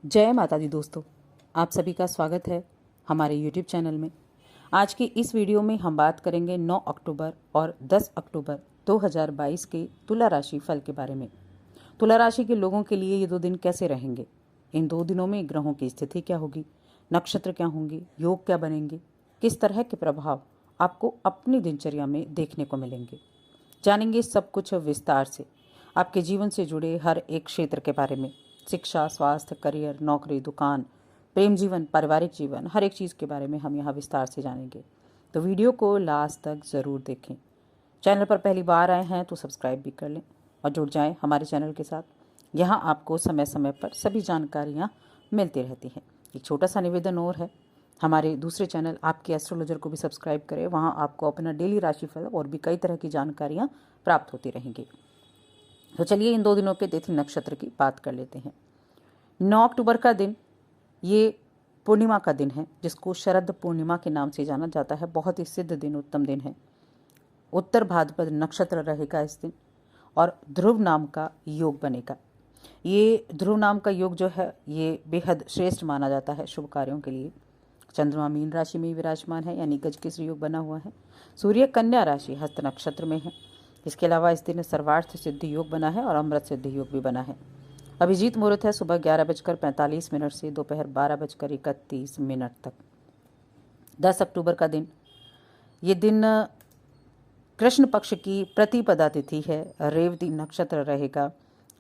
जय माता दी दोस्तों, आप सभी का स्वागत है हमारे YouTube चैनल में। आज की इस वीडियो में हम बात करेंगे 9 अक्टूबर और 10 अक्टूबर 2022 के तुला राशि फल के बारे में। तुला राशि के लोगों के लिए ये 2 दिन कैसे रहेंगे, इन 2 दिनों में ग्रहों की स्थिति क्या होगी, नक्षत्र क्या होंगे, योग क्या बनेंगे, किस तरह के प्रभाव आपको अपनी दिनचर्या में देखने को मिलेंगे। जानेंगे सब कुछ विस्तार से, आपके जीवन से जुड़े हर एक क्षेत्र के बारे में। शिक्षा, स्वास्थ्य, करियर, नौकरी, दुकान, प्रेम जीवन, पारिवारिक जीवन, हर एक चीज़ के बारे में हम यहाँ विस्तार से जानेंगे। तो वीडियो को लास्ट तक ज़रूर देखें। चैनल पर पहली बार आए हैं तो सब्सक्राइब भी कर लें और जुड़ जाएं हमारे चैनल के साथ। यहाँ आपको समय समय पर सभी जानकारियाँ मिलती रहती हैं। एक छोटा सा निवेदन और है, हमारे दूसरे चैनल आपके एस्ट्रोलॉजर को भी सब्सक्राइब करें। वहाँ आपको अपना डेली राशिफल और भी कई तरह की जानकारियाँ प्राप्त होती रहेंगी। तो चलिए इन 2 दिनों के तिथि नक्षत्र की बात कर लेते हैं। 9 अक्टूबर का दिन ये पूर्णिमा का दिन है, जिसको शरद पूर्णिमा के नाम से जाना जाता है। बहुत ही सिद्ध दिन, उत्तम दिन है। उत्तर भाद्रपद नक्षत्र रहेगा इस दिन और ध्रुव नाम का योग बनेगा। ये ध्रुव नाम का योग जो है ये बेहद श्रेष्ठ माना जाता है शुभ कार्यों के लिए। चंद्रमा मीन राशि में विराजमान है, यानी गजकेसरी योग बना हुआ है। सूर्य कन्या राशि हस्त नक्षत्र में है। इसके अलावा इस दिन सर्वार्थ सिद्धि योग बना है और अमृत सिद्धि योग भी बना है। अभिजीत मुहूर्त है सुबह 11:45 से दोपहर 12:31 तक। 10 अक्टूबर का दिन, ये दिन कृष्ण पक्ष की प्रतिपदा तिथि है। रेवती नक्षत्र रहेगा।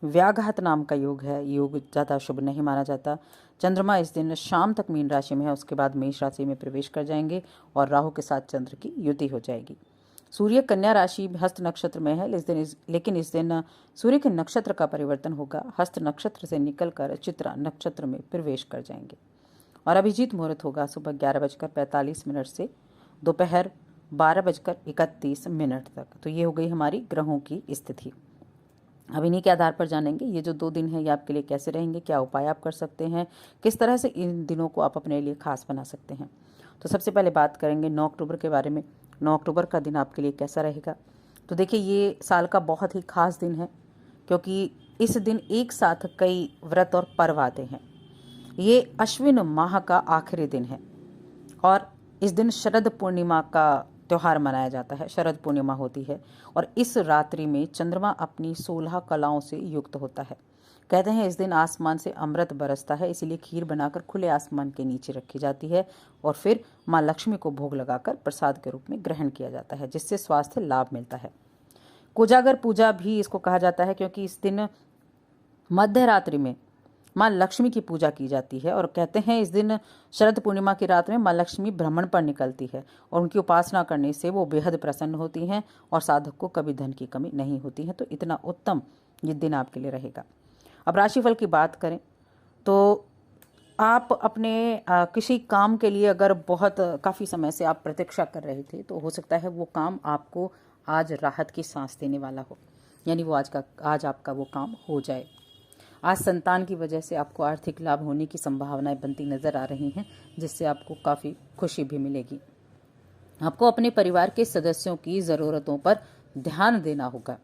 व्याघात नाम का योग है। योग ज़्यादा शुभ नहीं माना जाता। चंद्रमा इस दिन शाम तक मीन राशि में है, उसके बाद मेष राशि में प्रवेश कर जाएंगे और राहु के साथ चंद्र की युति हो जाएगी। सूर्य कन्या राशि हस्त नक्षत्र में है, लेकिन इस दिन सूर्य के नक्षत्र का परिवर्तन होगा। हस्त नक्षत्र से निकलकर चित्रा नक्षत्र में प्रवेश कर जाएंगे और अभिजीत मुहूर्त होगा सुबह 11:45 से दोपहर 12:31 तक। तो ये हो गई हमारी ग्रहों की स्थिति। अब इन्हीं के आधार पर जानेंगे ये जो 2 दिन हैं ये आपके लिए कैसे रहेंगे, क्या उपाय आप कर सकते हैं, किस तरह से इन दिनों को आप अपने लिए खास बना सकते हैं। तो सबसे पहले बात करेंगे 9 अक्टूबर के बारे में। 9 अक्टूबर का दिन आपके लिए कैसा रहेगा। तो देखिए, ये साल का बहुत ही खास दिन है, क्योंकि इस दिन एक साथ कई व्रत और पर्व आते हैं। ये अश्विन माह का आखिरी दिन है और इस दिन शरद पूर्णिमा का त्यौहार मनाया जाता है। शरद पूर्णिमा होती है और इस रात्रि में चंद्रमा अपनी 16 कलाओं से युक्त होता है। कहते हैं इस दिन आसमान से अमृत बरसता है, इसीलिए खीर बनाकर खुले आसमान के नीचे रखी जाती है और फिर माँ लक्ष्मी को भोग लगाकर प्रसाद के रूप में ग्रहण किया जाता है, जिससे स्वास्थ्य लाभ मिलता है। कोजागर पूजा भी इसको कहा जाता है, क्योंकि इस दिन मध्य रात्रि में माँ लक्ष्मी की पूजा की जाती है और कहते हैं इस दिन शरद पूर्णिमा की रात में माँ लक्ष्मी भ्रमण पर निकलती है और उनकी उपासना करने से वो बेहद प्रसन्न होती हैं और साधक को कभी धन की कमी नहीं होती है। तो इतना उत्तम ये दिन आपके लिए रहेगा। अब राशिफल की बात करें तो आप अपने किसी काम के लिए अगर बहुत काफ़ी समय से आप प्रतीक्षा कर रहे थे, तो हो सकता है वो काम आपको आज राहत की सांस देने वाला हो, यानी वो आज आपका वो काम हो जाए। आज संतान की वजह से आपको आर्थिक लाभ होने की संभावनाएं बनती नजर आ रही हैं, जिससे आपको काफ़ी खुशी भी मिलेगी। आपको अपने परिवार के सदस्यों की ज़रूरतों पर ध्यान देना होगा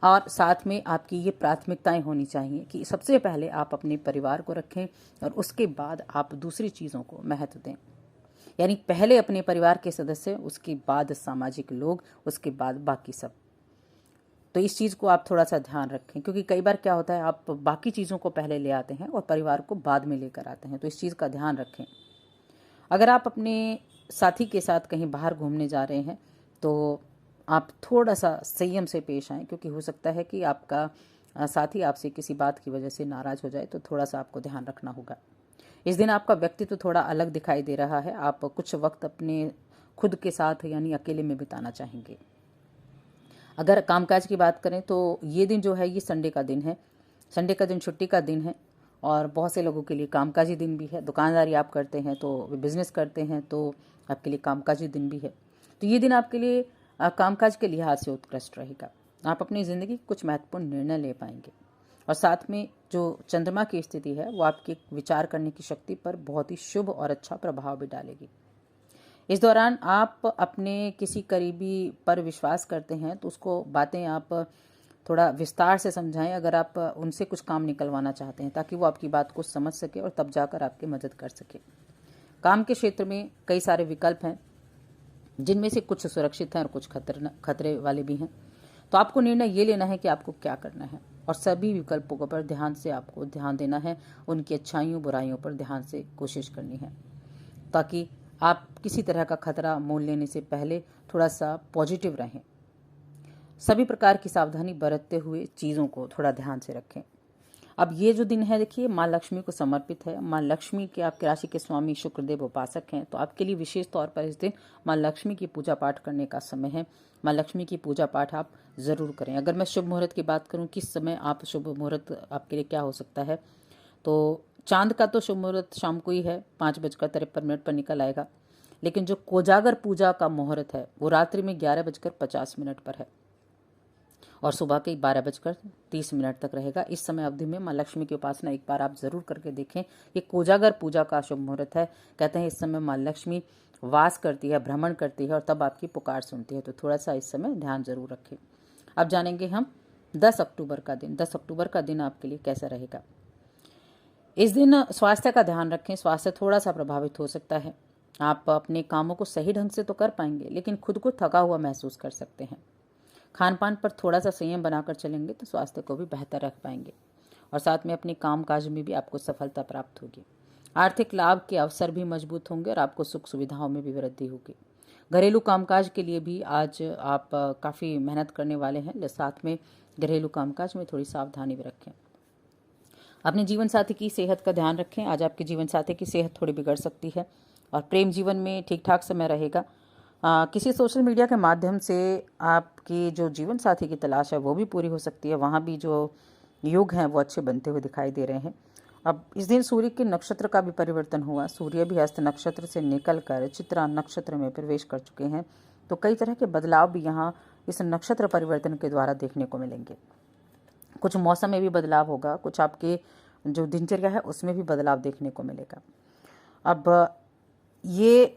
और साथ में आपकी ये प्राथमिकताएं होनी चाहिए कि सबसे पहले आप अपने परिवार को रखें और उसके बाद आप दूसरी चीज़ों को महत्व दें। यानी पहले अपने परिवार के सदस्य, उसके बाद सामाजिक लोग, उसके बाद बाकी सब। तो इस चीज़ को आप थोड़ा सा ध्यान रखें, क्योंकि कई बार क्या होता है आप बाकी चीज़ों को पहले ले आते हैं और परिवार को बाद में लेकर आते हैं। तो इस चीज़ का ध्यान रखें। अगर आप अपने साथी के साथ कहीं बाहर घूमने जा रहे हैं तो आप थोड़ा सा संयम से पेश आएँ, क्योंकि हो सकता है कि आपका साथी आपसे किसी बात की वजह से नाराज़ हो जाए, तो थोड़ा सा आपको ध्यान रखना होगा। इस दिन आपका व्यक्तित्व थोड़ा अलग दिखाई दे रहा है। आप कुछ वक्त अपने खुद के साथ यानी अकेले में बिताना चाहेंगे। अगर कामकाज की बात करें तो ये दिन जो है ये संडे का दिन है। संडे का दिन छुट्टी का दिन है और बहुत से लोगों के लिए कामकाजी दिन भी है। दुकानदारी आप करते हैं तो बिजनेस करते हैं तो आपके लिए कामकाजी दिन भी है। तो ये दिन आपके लिए कामकाज के लिहाज से उत्कृष्ट रहेगा। आप अपनी ज़िंदगी के कुछ महत्वपूर्ण निर्णय ले पाएंगे और साथ में जो चंद्रमा की स्थिति है वो आपके विचार करने की शक्ति पर बहुत ही शुभ और अच्छा प्रभाव भी डालेगी। इस दौरान आप अपने किसी करीबी पर विश्वास करते हैं तो उसको बातें आप थोड़ा विस्तार से समझाएं अगर आप उनसे कुछ काम निकलवाना चाहते हैं, ताकि वो आपकी बात को समझ सके और तब जाकर आपकी मदद कर सके। काम के क्षेत्र में कई सारे विकल्प हैं, जिनमें से कुछ सुरक्षित हैं और कुछ खतरे वाले भी हैं। तो आपको निर्णय ये लेना है कि आपको क्या करना है, और सभी विकल्पों पर ध्यान से आपको ध्यान देना है, उनकी अच्छाइयों बुराइयों पर ध्यान से कोशिश करनी है, ताकि आप किसी तरह का खतरा मोल लेने से पहले थोड़ा सा पॉजिटिव रहें। सभी प्रकार की सावधानी बरतते हुए चीज़ों को थोड़ा ध्यान से रखें। अब ये जो दिन है, देखिए, माँ लक्ष्मी को समर्पित है। माँ लक्ष्मी के आपके राशि के स्वामी शुक्रदेव उपासक हैं, तो आपके लिए विशेष तौर पर इस दिन माँ लक्ष्मी की पूजा पाठ करने का समय है। माँ लक्ष्मी की पूजा पाठ आप ज़रूर करें। अगर मैं शुभ मुहूर्त की बात करूं, किस समय आप शुभ मुहूर्त आपके लिए क्या हो सकता है, तो चांद का तो शुभ मुहूर्त शाम को ही है, 5:53 पर निकल आएगा। लेकिन जो कोजागर पूजा का मुहूर्त है वो रात्रि में 11:50 पर है और सुबह के 12:30 तक रहेगा। इस समय अवधि में माँ लक्ष्मी की उपासना एक बार आप जरूर करके देखें। ये कोजागर पूजा का शुभ मुहूर्त है। कहते हैं इस समय माँ लक्ष्मी वास करती है, भ्रमण करती है और तब आपकी पुकार सुनती है, तो थोड़ा सा इस समय ध्यान जरूर रखें। अब जानेंगे हम 10 अक्टूबर का दिन। 10 अक्टूबर का दिन आपके लिए कैसा रहेगा। इस दिन स्वास्थ्य का ध्यान रखें। स्वास्थ्य थोड़ा सा प्रभावित हो सकता है। आप अपने कामों को सही ढंग से तो कर पाएंगे, लेकिन खुद को थका हुआ महसूस कर सकते हैं। खान पान पर थोड़ा सा संयम बनाकर चलेंगे तो स्वास्थ्य को भी बेहतर रख पाएंगे, और साथ में अपने काम काज में भी आपको सफलता प्राप्त होगी। आर्थिक लाभ के अवसर भी मजबूत होंगे और आपको सुख सुविधाओं में भी वृद्धि होगी। घरेलू कामकाज के लिए भी आज आप काफ़ी मेहनत करने वाले हैं, साथ में घरेलू कामकाज में थोड़ी सावधानी भी रखें। अपने जीवन साथी की सेहत का ध्यान रखें। आज आपके जीवन साथी की सेहत थोड़ी बिगड़ सकती है और प्रेम जीवन में ठीक ठाक समय रहेगा। किसी सोशल मीडिया के माध्यम से आपकी जो जीवन साथी की तलाश है वो भी पूरी हो सकती है। वहाँ भी जो योग हैं वो अच्छे बनते हुए दिखाई दे रहे हैं। अब इस दिन सूर्य के नक्षत्र का भी परिवर्तन हुआ। सूर्य भी हस्त नक्षत्र से निकलकर चित्रा नक्षत्र में प्रवेश कर चुके हैं, तो कई तरह के बदलाव भी यहाँ इस नक्षत्र परिवर्तन के द्वारा देखने को मिलेंगे। कुछ मौसम में भी बदलाव होगा, कुछ आपके जो दिनचर्या है उसमें भी बदलाव देखने को मिलेगा। अब ये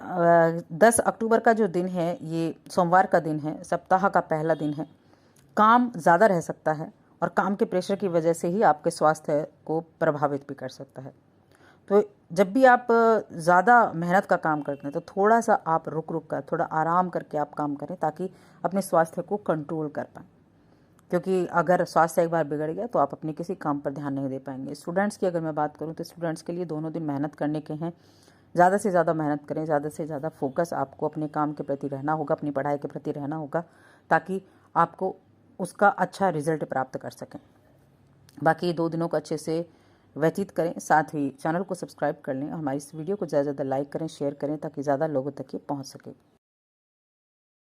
10 अक्टूबर का जो दिन है ये सोमवार का दिन है, सप्ताह का पहला दिन है। काम ज़्यादा रह सकता है और काम के प्रेशर की वजह से ही आपके स्वास्थ्य को प्रभावित भी कर सकता है। तो जब भी आप ज़्यादा मेहनत का काम करते हैं तो थोड़ा सा आप रुक कर थोड़ा आराम करके आप काम करें, ताकि अपने स्वास्थ्य को कंट्रोल कर पाएँ, क्योंकि अगर स्वास्थ्य एक बार बिगड़ गया तो आप अपने किसी काम पर ध्यान नहीं दे पाएंगे। स्टूडेंट्स की अगर मैं बात करूं तो स्टूडेंट्स के लिए दोनों दिन मेहनत करने के हैं। ज़्यादा से ज़्यादा मेहनत करें, ज़्यादा से ज़्यादा फोकस आपको अपने काम के प्रति रहना होगा, अपनी पढ़ाई के प्रति रहना होगा, ताकि आपको उसका अच्छा रिजल्ट प्राप्त कर सकें। बाकी 2 दिनों को अच्छे से व्यतीत करें। साथ ही चैनल को सब्सक्राइब कर लें और हमारी इस वीडियो को ज़्यादा से ज़्यादा लाइक करें, शेयर करें, ताकि ज़्यादा लोगों तक ये पहुँच सके।